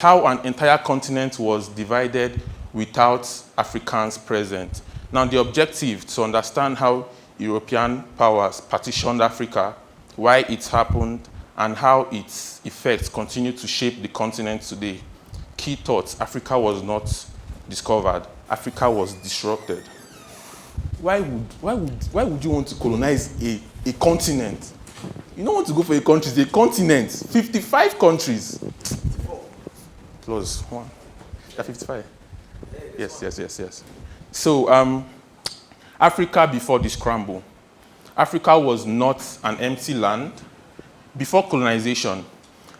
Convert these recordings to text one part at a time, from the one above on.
how an entire continent was divided without Africans present. Now, the objective to understand how European powers partitioned Africa, why it happened, and how its effects continue to shape the continent today. Key thoughts: Africa was not discovered, Africa was disrupted. Why would you want to colonize a continent? You don't want to go for a country, it's a continent. 55 countries. Plus one. Yeah, 55. Yes. So, Africa before the scramble. Africa was not an empty land. Before colonization,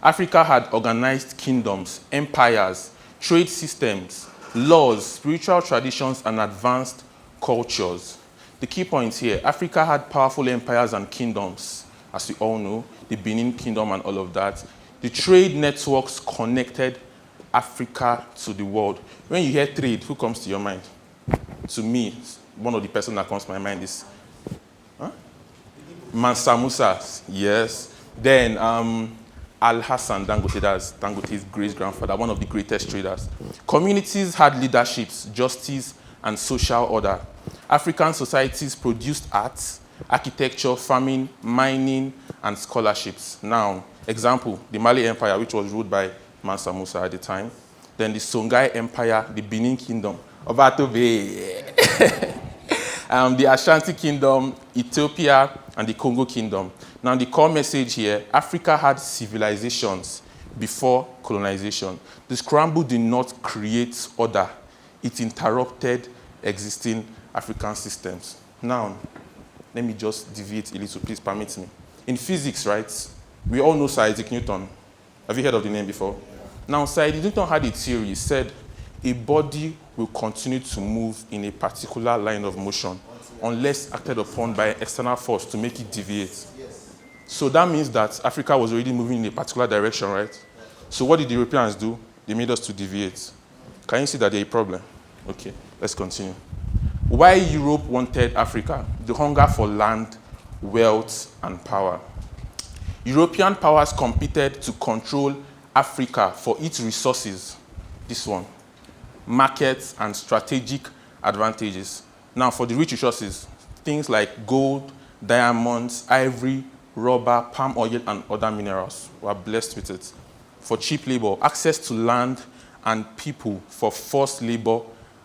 Africa had organized kingdoms, empires, trade systems, laws, spiritual traditions, and advanced cultures. The key points here: Africa had powerful empires and kingdoms, as we all know, the Benin Kingdom and all of that. The trade networks connected Africa to the world. When you hear trade, who comes to your mind? To me, one of the persons that comes to my mind is Mansa Musa, yes. Then Al-Hassan Dangote, that's Dangote's great-grandfather, one of the greatest traders. Communities had leaderships, justice, and social order. African societies produced arts, architecture, farming, mining, and scholarships. Now, example, the Mali Empire, which was ruled by Mansa Musa at the time. Then the Songhai Empire, the Benin Kingdom, Obatobe, the Ashanti Kingdom, Ethiopia, and the Congo Kingdom. Now, the core message here: Africa had civilizations before colonization. The scramble did not create order. It interrupted existing African systems. Now, let me just deviate a little, please permit me. In physics, right, we all know Sir Isaac Newton. Have you heard of the name before? Now, Sir Isaac Newton had a theory. He said a body will continue to move in a particular line of motion unless acted upon by an external force to make it deviate. So that means that Africa was already moving in a particular direction, right? So what did the Europeans do? They made us to deviate. Can you see that there's a problem? Okay, let's continue. Why Europe wanted Africa? The hunger for land, wealth, and power. European powers competed to control Africa for its resources. This one. Markets and strategic advantages. Now, for the rich resources, things like gold, diamonds, ivory, rubber, palm oil, and other minerals. We are blessed with it. For cheap labor, access to land and people for forced labor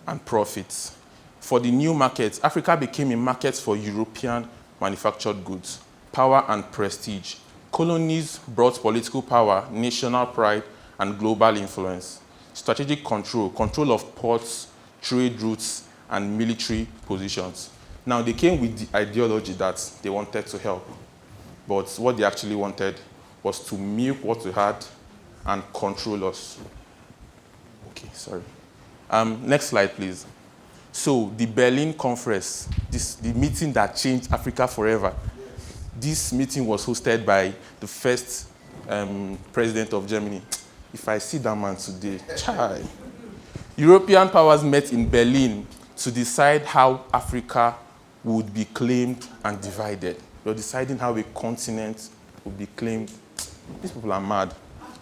and profits. For the new markets, Africa became a market for European manufactured goods. Power and prestige. Colonies brought political power, national pride, and global influence. Strategic control, control of ports, trade routes, and military positions. Now, they came with the ideology that they wanted to help, but what they actually wanted was to milk what we had and control us. Okay, sorry. Next slide, please. So, the Berlin Conference, the meeting that changed Africa forever. This meeting was hosted by the first president of Germany. If I see that man today, chai. European powers met in Berlin to decide how Africa would be claimed and divided. They were deciding how a continent would be claimed. These people are mad.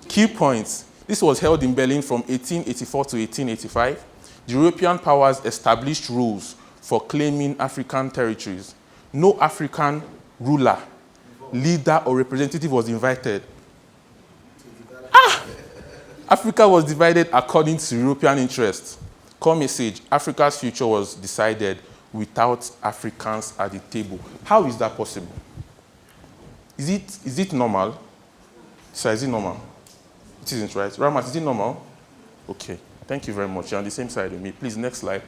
Key points. This was held in Berlin from 1884 to 1885. The European powers established rules for claiming African territories. No African ruler, leader, or representative was invited. Africa was divided according to European interests. Core message: Africa's future was decided without Africans at the table. How is that possible? Is it normal? Sir, is it normal? It isn't, right? Ramat, is it normal? Okay, thank you very much. You're on the same side with me. Please, next slide.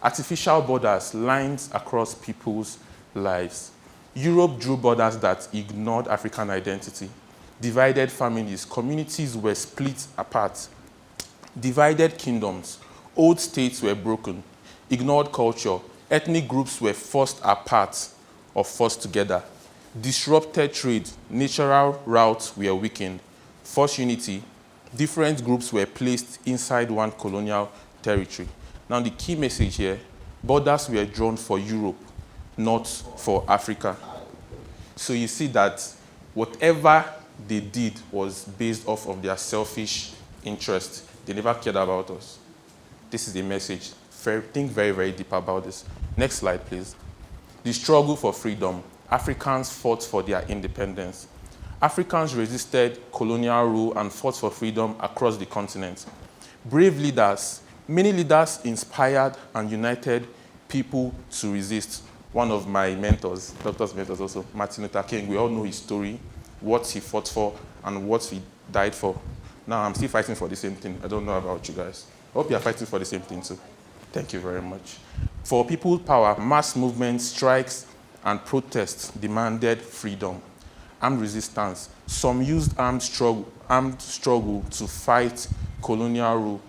Artificial borders, lines across people's lives. Europe drew borders that ignored African identity. Divided families, communities were split apart. Divided kingdoms, old states were broken. Ignored culture, ethnic groups were forced apart or forced together. Disrupted trade, natural routes were weakened. Forced unity, different groups were placed inside one colonial territory. Now the key message here: borders were drawn for Europe, not for Africa. So you see that whatever they did was based off of their selfish interest. They never cared about us. This is a message. Think very, very deep about this. Next slide, please. The struggle for freedom. Africans fought for their independence. Africans resisted colonial rule and fought for freedom across the continent. Brave leaders, many leaders inspired and united people to resist. One of my mentors, doctor's mentors also, Martin Luther King, we all know his story, what he fought for and what he died for. Now I'm still fighting for the same thing. I don't know about you guys. I hope you're fighting for the same thing too. Thank you very much. For people's power, mass movements, strikes, and protests demanded freedom. Armed resistance. Some used armed struggle to fight colonial rule.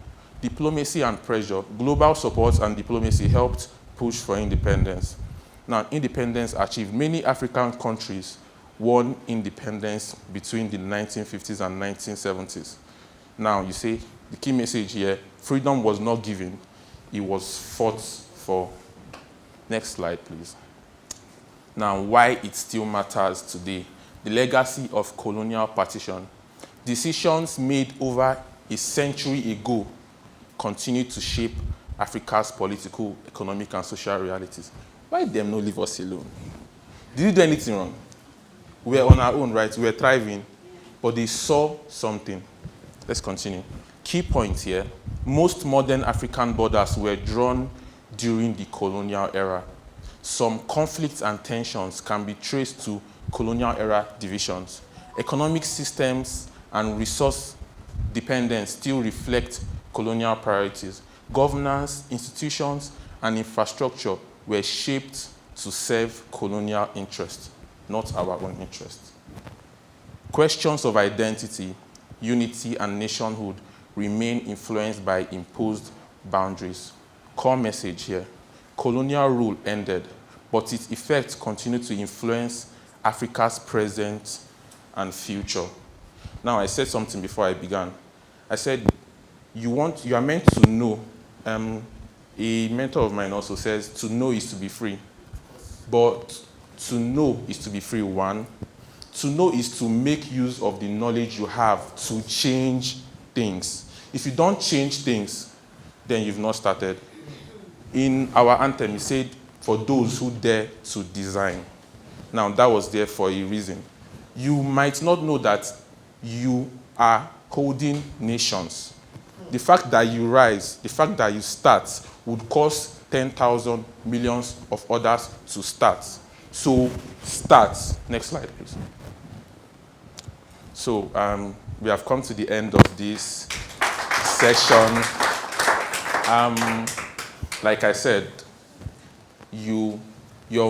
Diplomacy and pressure. Global support and diplomacy helped push for independence. Now, independence achieved. Many African countries won independence between the 1950s and 1970s. Now, you see, the key message here, freedom was not given, it was fought for. Next slide, please. Now, why it still matters today. The legacy of colonial partition. Decisions made over a century ago continue to shape Africa's political, economic, and social realities. Why them not leave us alone? Did we do anything wrong? We were on our own, right? We were thriving, but they saw something. Let's continue. Key point here, most modern African borders were drawn during the colonial era. Some conflicts and tensions can be traced to colonial era divisions. Economic systems and resource dependence still reflect colonial priorities. Governance, institutions, and infrastructure were shaped to serve colonial interests, not our own interests. Questions of identity, unity, and nationhood remain influenced by imposed boundaries. Core message here, colonial rule ended, but its effects continue to influence Africa's present and future. Now, I said something before I began. I said, you are meant to know. A mentor of mine also says, to know is to be free. But to know is to be free, one. To know is to make use of the knowledge you have to change things. If you don't change things, then you've not started. In our anthem, it said, for those who dare to design. Now, that was there for a reason. You might not know that you are holding nations. The fact that you rise, the fact that you start, would cause 10,000 millions of others to start. So, start. Next slide, please. So, we have come to the end of this session. Like I said, your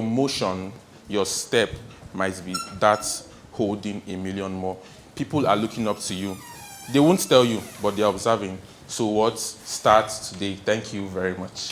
motion, your step might be that holding a million more. People are looking up to you. They won't tell you, but they're observing. So what starts today? Thank you very much.